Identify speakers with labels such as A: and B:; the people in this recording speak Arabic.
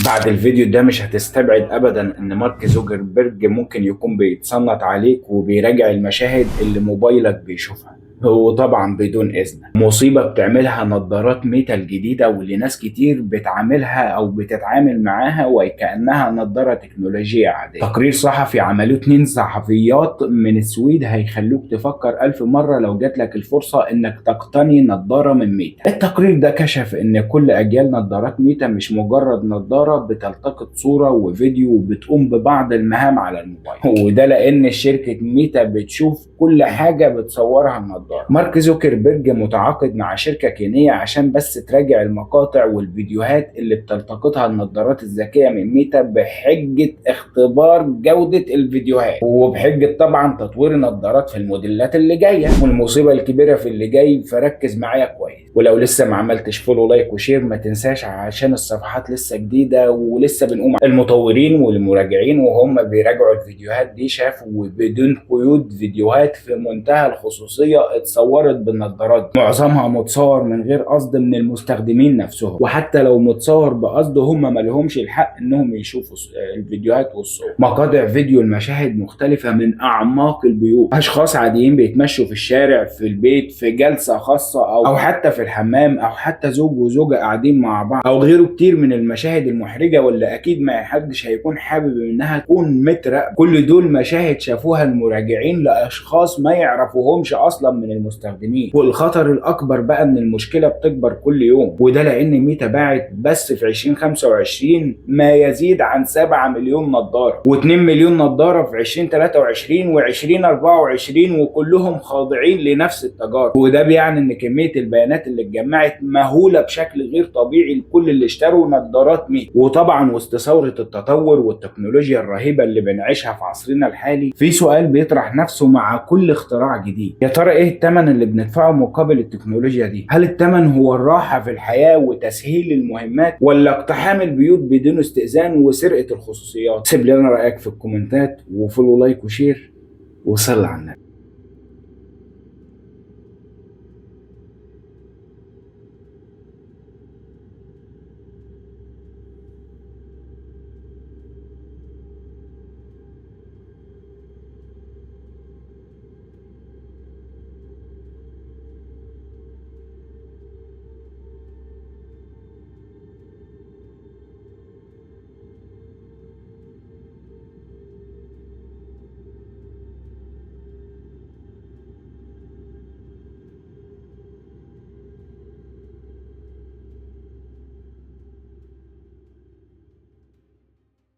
A: بعد الفيديو ده مش هتستبعد ابدا ان مارك زوكربيرج ممكن يكون بيتصنت عليك وبيراجع المشاهد اللي موبايلك بيشوفها، هو طبعا بدون اذن. مصيبه بتعملها نظارات ميتا الجديده واللي ناس كتير بتعاملها او بتتعامل معاها وكانها نظاره تكنولوجيه عاديه. تقرير صحفي عملوه 2 صحفيات من السويد هيخلوك تفكر 1000 مره لو جات لك الفرصه انك تقتني نظاره من ميتا. التقرير ده كشف ان كل اجيال نظارات ميتا مش مجرد نظاره بتلتقط صوره وفيديو وبتقوم ببعض المهام على الموبايل، وده لان شركه ميتا بتشوف كل حاجه بتصورها النظاره. مارك زوكربيرج متعاقد مع شركة كينية عشان بس تراجع المقاطع والفيديوهات اللي بتلتقطها النظارات الذكية من ميتا بحجة اختبار جودة الفيديوهات، وبحجة طبعا تطوير النظارات في الموديلات اللي جاية. والمصيبة الكبيرة في اللي جاي، فركز معايا كويس، ولو لسه ما عملتش فولو لايك وشير ما تنساش عشان الصفحات لسه جديدة ولسه بنقوم. المطورين والمراجعين وهم بيراجعوا الفيديوهات دي شافوا بدون قيود فيديوهات في منتهى الخصوصية اتصورت بالنظارات، معظمها متصور من غير قصد من المستخدمين نفسهم، وحتى لو متصور بقصد هم ما لهمش الحق انهم يشوفوا الفيديوهات والصور. مقاطع فيديو المشاهد مختلفة من اعماق البيوت، اشخاص عاديين بيتمشوا في الشارع، في البيت، في جلسة خاصة او حتى في الحمام، او حتى زوج وزوجة قاعدين مع بعض، او غيره كتير من المشاهد المحرجة واللي اكيد ما حدش هيكون حابب انها تكون متراقبة. كل دول مشاهد شافوها المراجعين لاشخاص ما يعرفوهمش اصلا من المستخدمين. والخطر الاكبر بقى ان المشكله بتكبر كل يوم، وده لان ميتا باعت بس في 2025 ما يزيد عن 7 مليون نظاره و2 مليون نظاره في 2023 و2024، وكلهم خاضعين لنفس التجارب. وده بيعني ان كميه البيانات اللي اتجمعت مهوله بشكل غير طبيعي لكل اللي اشتروا نظارات ميتا. وطبعا وسط ثوره التطور والتكنولوجيا الرهيبه اللي بنعيشها في عصرنا الحالي، في سؤال بيطرح نفسه مع كل اختراع جديد: يا ترى ايه الثمن اللي بندفعه مقابل التكنولوجيا دي؟ هل الثمن هو الراحة في الحياة وتسهيل المهمات، ولا اقتحام البيوت بدون استئذان وسرقة الخصوصيات؟ سيب لنا رأيك في الكومنتات، وفولو لايك وشير، وصل على النبي.